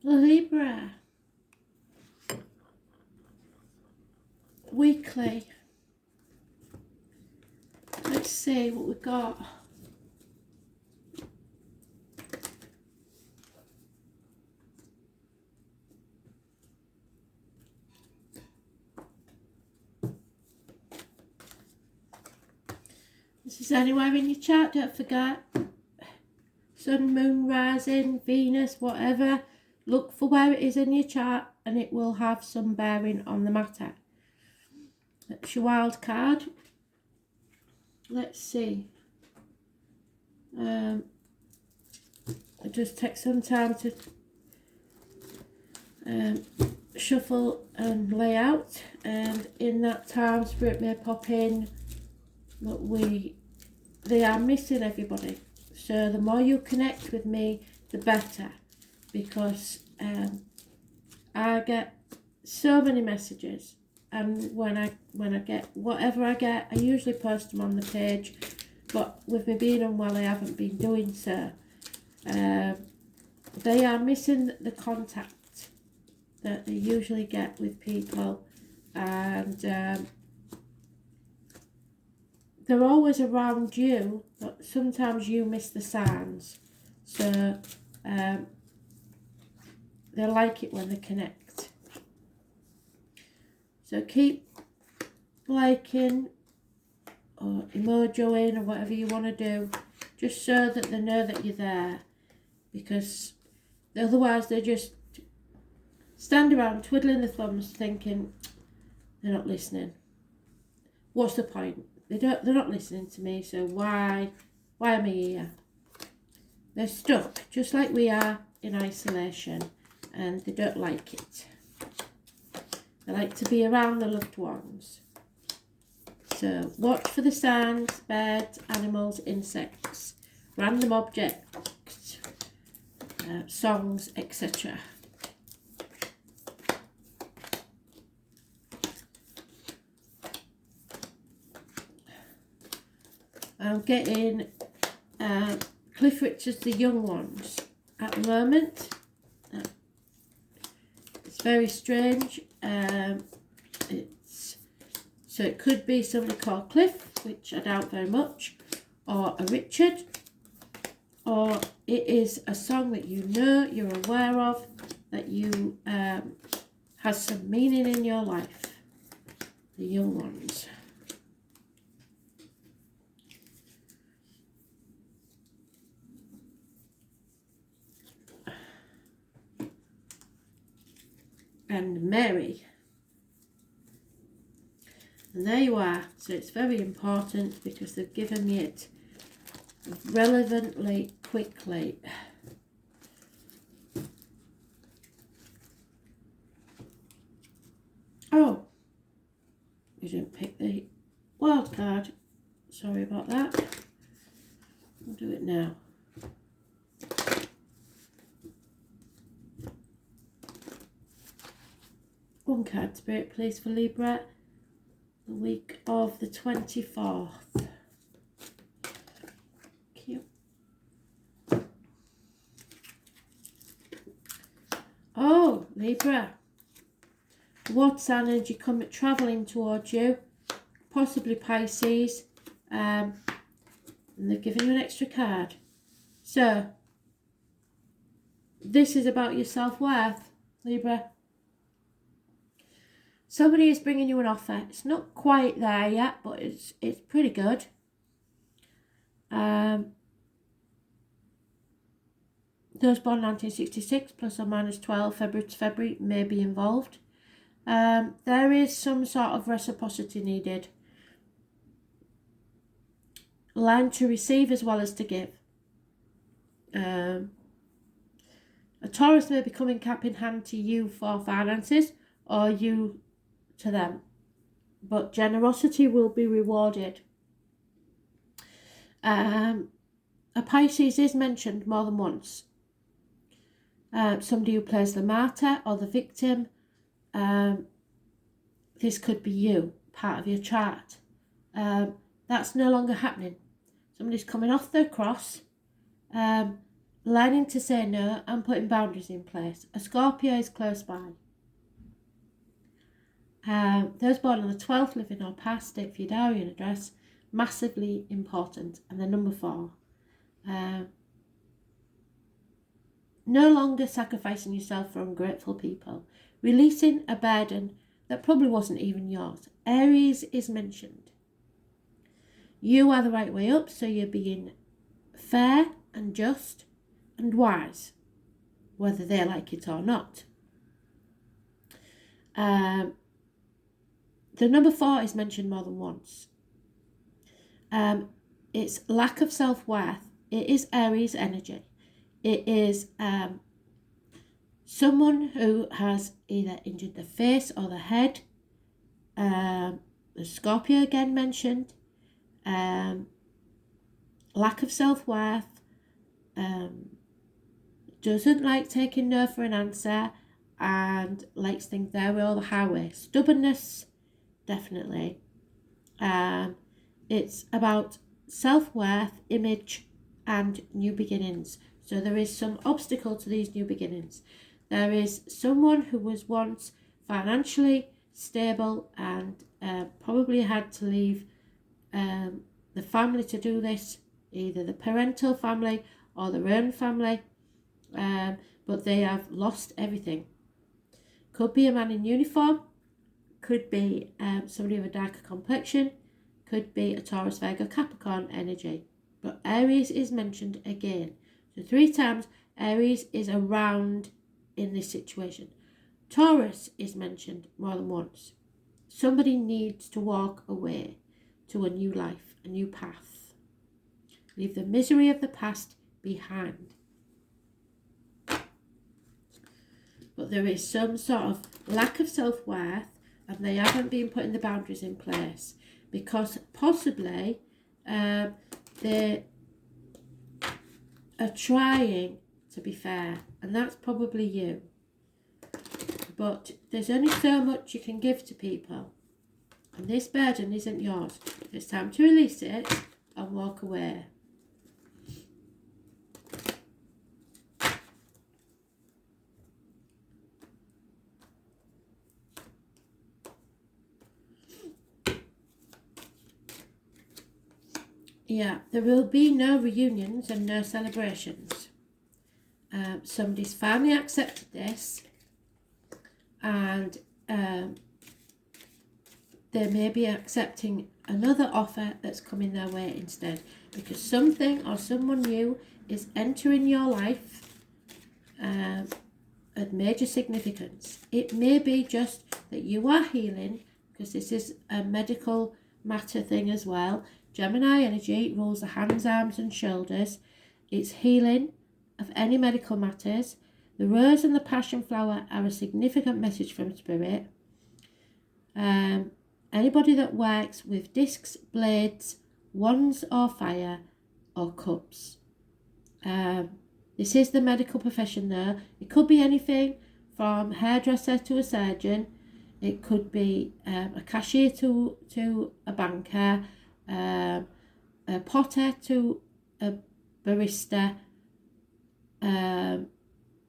Libra. Weekly. Let's see what we've got. This is anywhere in your chart, don't forget. Sun, moon, rising, Venus, whatever. Look for where it is in your chart and it will have some bearing on the matter. That's your wild card. Let's see. It just takes some time to shuffle and lay out, and in that time Spirit may pop in. Look, they are missing everybody, so the more you connect with me the better, because I get so many messages, and when I get whatever I get, I usually post them on the page, but with me being unwell I haven't been doing so. They are missing the contact that they usually get with people, and they're always around you, but sometimes you miss the signs. So they like it when they connect. So keep liking or emojiing or whatever you want to do, just so that they know that you're there, because otherwise they just stand around twiddling their thumbs thinking they're not listening. What's the point? They're not listening to me, so why am I here? They're stuck, just like we are, in isolation, and they don't like it. They like to be around their loved ones. So watch for the sounds, birds, animals, insects, random objects, songs, etc. I'm getting Cliff Richard's The Young Ones at the moment. It's very strange. So it could be somebody called Cliff, which I doubt very much, or a Richard, or it is a song that you know, you're aware of, that you has some meaning in your life. The Young Ones. And Mary. And there you are. So it's very important because they've given me it relevantly quickly. Oh, you didn't pick the wild card. Sorry about that. I'll do it now. One card, Spirit, please, for Libra. The week of the 24th. Cute. Oh, Libra. What's energy coming travelling towards you? Possibly Pisces. And they're giving you an extra card. So, this is about your self-worth, Libra. Somebody is bringing you an offer. It's not quite there yet, but it's pretty good. Those born 1966 plus or minus 12 February to February may be involved. There is some sort of reciprocity needed. Learn to receive as well as to give. A Taurus may be coming cap in hand to you for finances, or you to them, but generosity will be rewarded. A Pisces is mentioned more than once. Somebody who plays the martyr or the victim. This could be you, part of your chart. That's no longer happening. Somebody's coming off their cross, learning to say no and putting boundaries in place. A Scorpio is close by. Those born on the 12th, living or past, state for your diary and address, massively important. And the number 4. No longer sacrificing yourself for ungrateful people. Releasing a burden that probably wasn't even yours. Aries is mentioned. You are the right way up, so you're being fair and just and wise, whether they like it or not. The number 4 is mentioned more than once. It's lack of self-worth. It is Aries energy. It is someone who has either injured the face or the head. The Scorpio again mentioned. Lack of self-worth. Doesn't like taking no for an answer and likes things their way or the highway. Stubbornness, definitely. It's about self-worth, image and new beginnings. So there is some obstacle to these new beginnings. There is someone who was once financially stable and probably had to leave the family to do this, either the parental family or their own family, but they have lost everything. Could be a man in uniform, could be somebody with a darker complexion, could be a Taurus, Virgo, Capricorn energy. But Aries is mentioned again. So 3 times Aries is around in this situation. Taurus is mentioned more than once. Somebody needs to walk away to a new life, a new path. Leave the misery of the past behind. But there is some sort of lack of self-worth and they haven't been putting the boundaries in place because possibly they are trying to be fair, and that's probably you. But there's only so much you can give to people, and this burden isn't yours. It's time to release it and walk away. Yeah, there will be no reunions and no celebrations. Somebody's finally accepted this, and they may be accepting another offer that's coming their way instead, because something or someone new is entering your life at major significance. It may be just that you are healing, because this is a medical matter thing as well. Gemini energy rules the hands, arms and shoulders. It's healing of any medical matters. The rose and the passion flower are a significant message from Spirit. Anybody that works with discs, blades, wands or fire or cups. This is the medical profession though. It could be anything from hairdresser to a surgeon. It could be a cashier to a banker, a potter to a barista,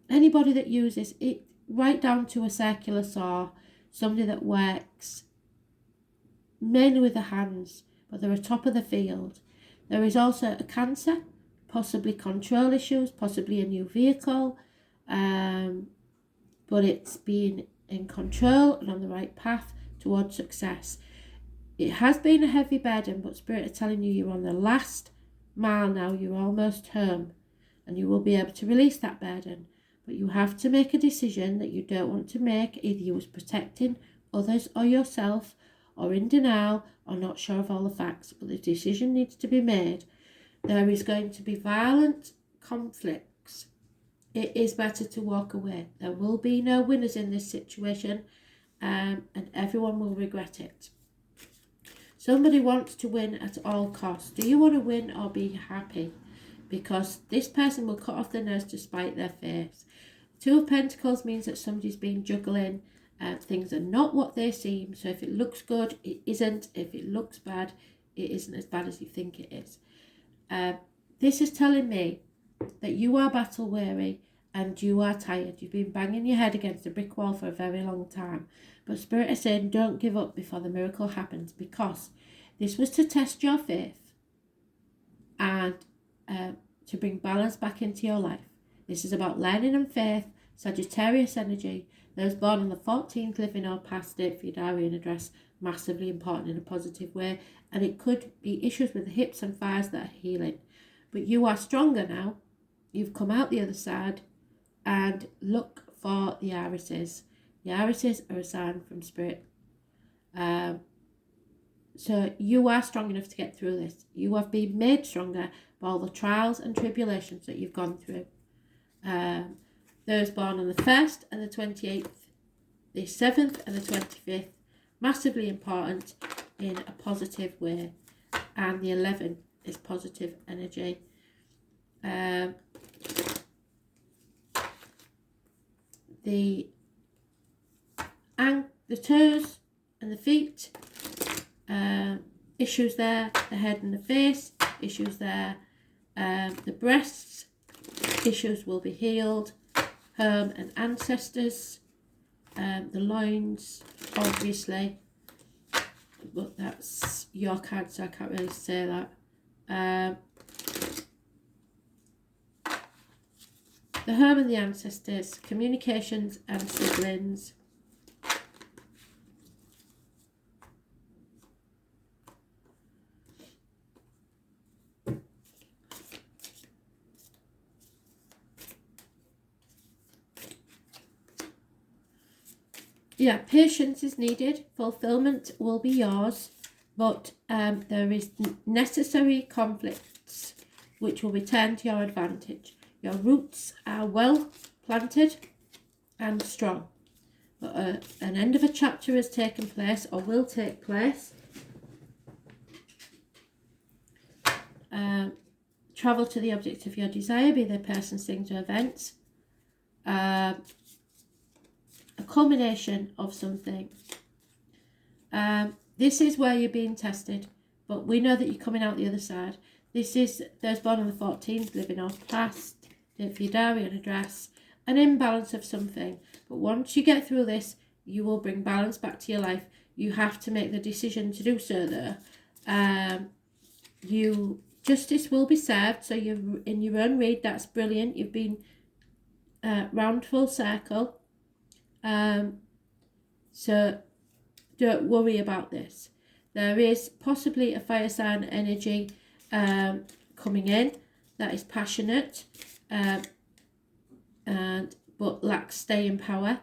anybody that uses it, right down to a circular saw, somebody that works mainly with the hands, but they're at top of the field. There is also a cancer, possibly control issues, possibly a new vehicle, but it's being in control and on the right path towards success. It has been a heavy burden, but Spirit are telling you you're on the last mile now. You're almost home and you will be able to release that burden. But you have to make a decision that you don't want to make. Either you was protecting others or yourself, or in denial, or not sure of all the facts. But the decision needs to be made. There is going to be violent conflicts. It is better to walk away. There will be no winners in this situation, and everyone will regret it. Somebody wants to win at all costs. Do you want to win or be happy? Because this person will cut off their nose to spite their face. Two of Pentacles means that somebody's been juggling. Things are not what they seem. So if it looks good, it isn't. If it looks bad, it isn't as bad as you think it is. This is telling me that you are battle weary and you are tired. You've been banging your head against a brick wall for a very long time. But Spirit is saying don't give up before the miracle happens, because this was to test your faith and to bring balance back into your life. This is about learning and faith, Sagittarius energy. Those born on the 14th, living or past date for your diary and address, massively important in a positive way. And it could be issues with the hips and thighs that are healing. But you are stronger now. You've come out the other side, and look for the irises. The irises are a sign from Spirit. So you are strong enough to get through this. You have been made stronger by all the trials and tribulations that you've gone through. Those born on the 1st and the 28th, the 7th and the 25th, massively important in a positive way. And the 11th is positive energy. The toes and the feet, issues there. The head and the face, issues there. The breasts, issues will be healed. Home and ancestors. The loins, obviously, but that's your card, so I can't really say that. The home and the ancestors, communications and siblings. Yeah, patience is needed. Fulfillment will be yours, but there is necessary conflicts which will be turned to your advantage. Your roots are well planted and strong. But an end of a chapter has taken place or will take place. Travel to the object of your desire, be they persons, things or events. A culmination of something. This is where you're being tested, but we know that you're coming out the other side. This is those born on the 14th, living off past, date for your diary and address, an imbalance of something. But once you get through this, you will bring balance back to your life. You have to make the decision to do so though. Justice will be served, so you're in your own read. That's brilliant. You've been round full circle. So don't worry about this. There is possibly a fire sign energy coming in that is passionate but lacks staying power.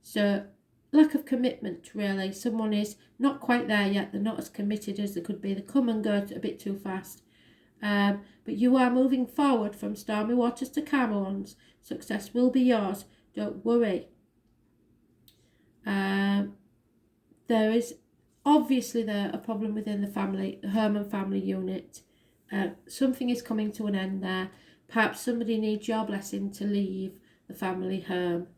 So lack of commitment, really. Someone is not quite there yet. They're not as committed as they could be. They come and go a bit too fast. But you are moving forward from stormy waters to calmer ones. Success will be yours. Don't worry. There is obviously a problem within the family, the home and family unit. Something is coming to an end there. Perhaps somebody needs your blessing to leave the family home.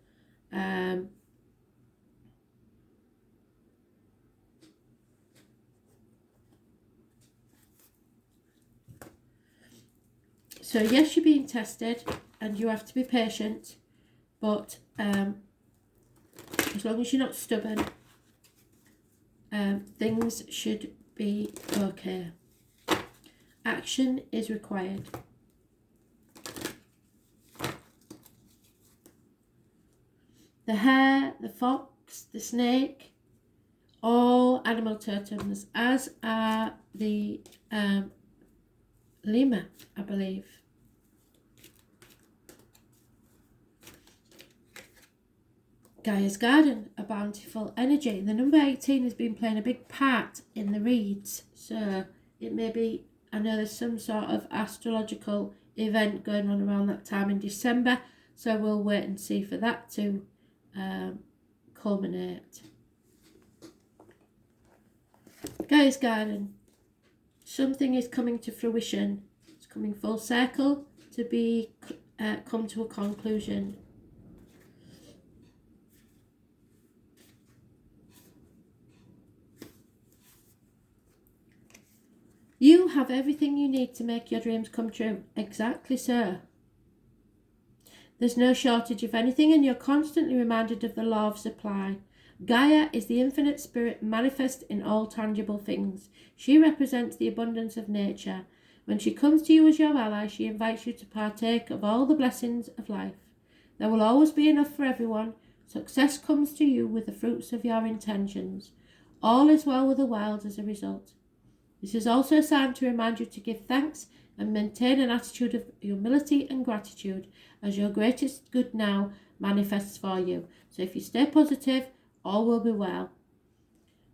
So yes, you're being tested and you have to be patient, but as long as you're not stubborn, things should be okay. Action is required. The hare, the fox, the snake, all animal totems, as are the lemur, I believe. Gaia's Garden, a bountiful energy. The number 18 has been playing a big part in the reads. So it may be, I know there's some sort of astrological event going on around that time in December. So we'll wait and see for that to culminate. Gaia's Garden. Something is coming to fruition. It's coming full circle to be come to a conclusion. You have everything you need to make your dreams come true. Exactly so. There's no shortage of anything, and you're constantly reminded of the law of supply. Gaia is the infinite spirit manifest in all tangible things. She represents the abundance of nature. When she comes to you as your ally, she invites you to partake of all the blessings of life. There will always be enough for everyone. Success comes to you with the fruits of your intentions. All is well with the world as a result. This is also a sign to remind you to give thanks and maintain an attitude of humility and gratitude as your greatest good now manifests for you. So if you stay positive, all will be well.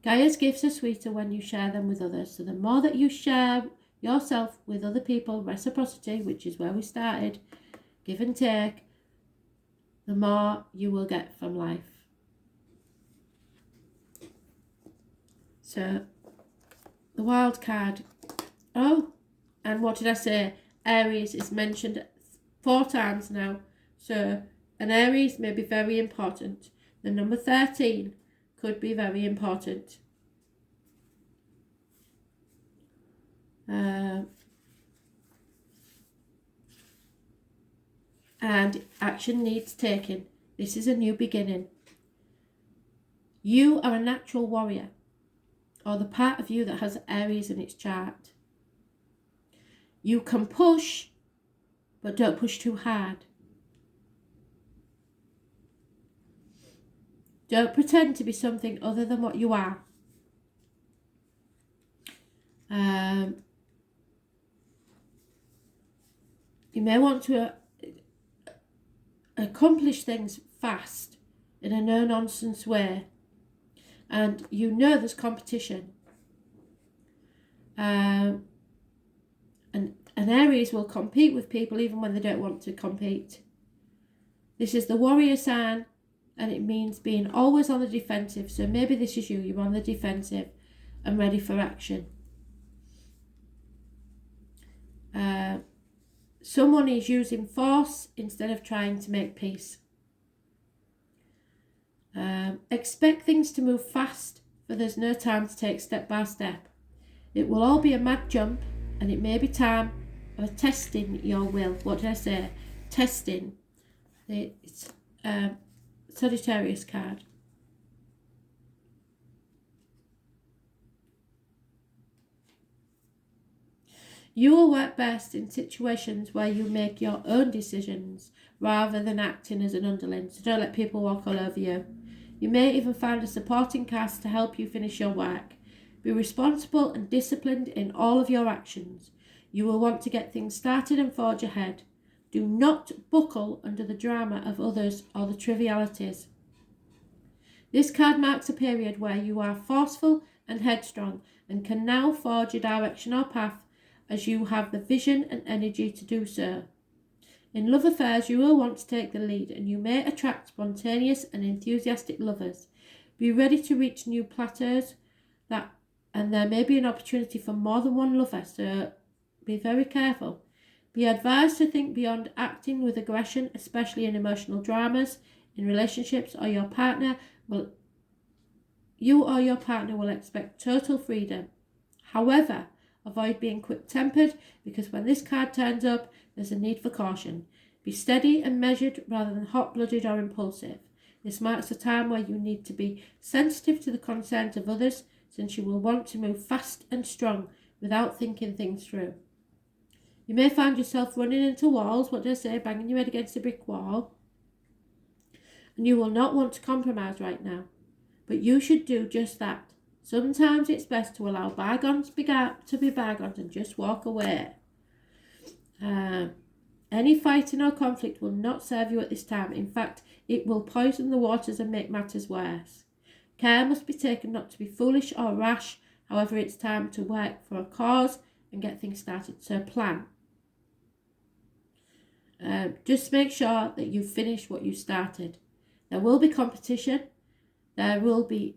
Gaia's gifts are sweeter when you share them with others. So the more that you share yourself with other people, reciprocity, which is where we started, give and take, the more you will get from life. So the wild card. Oh, and what did I say? Aries is mentioned 4 times now. So an Aries may be very important. The number 13 could be very important. And action needs taking. This is a new beginning. You are a natural warrior, or the part of you that has Aries in its chart. You can push, but don't push too hard. Don't pretend to be something other than what you are. You may want to accomplish things fast in a no-nonsense way, and you know there's competition. And Aries will compete with people even when they don't want to compete. This is the warrior sign, and it means being always on the defensive. So maybe this is you. You're on the defensive and ready for action. Someone is using force instead of trying to make peace. Expect things to move fast, for there's no time to take step by step. It will all be a mad jump, and it may be time of testing your will. What did I say? Testing. It's Sagittarius card. You will work best in situations where you make your own decisions rather than acting as an underling. So don't let people walk all over you. You may even find a supporting cast to help you finish your work. Be responsible and disciplined in all of your actions. You will want to get things started and forge ahead. Do not buckle under the drama of others or the trivialities. This card marks a period where you are forceful and headstrong and can now forge a direction or path as you have the vision and energy to do so. In love affairs, you will want to take the lead, and you may attract spontaneous and enthusiastic lovers. Be ready to reach new plateaus, and there may be an opportunity for more than one lover, so be very careful. Be advised to think beyond acting with aggression, especially in emotional dramas, in relationships, or you or your partner will expect total freedom. However, avoid being quick-tempered, because when this card turns up, there's a need for caution. Be steady and measured rather than hot-blooded or impulsive. This marks a time where you need to be sensitive to the concerns of others, since you will want to move fast and strong without thinking things through. You may find yourself running into walls, what do I say, banging your head against a brick wall, and you will not want to compromise right now. But you should do just that. Sometimes it's best to allow bygones to be bygones and just walk away. Any fighting or conflict will not serve you at this time. In fact, it will poison the waters and make matters worse. Care must be taken not to be foolish or rash. However, it's time to work for a cause and get things started. So plan. Just make sure that you finish what you started. There will be competition. There will be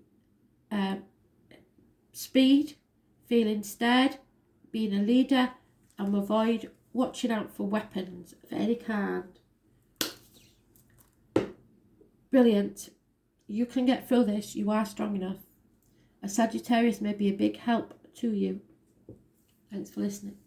speed, feeling scared, being a leader, and avoid watching out for weapons of any kind. Brilliant. You can get through this. You are strong enough. A Sagittarius may be a big help to you. Thanks for listening.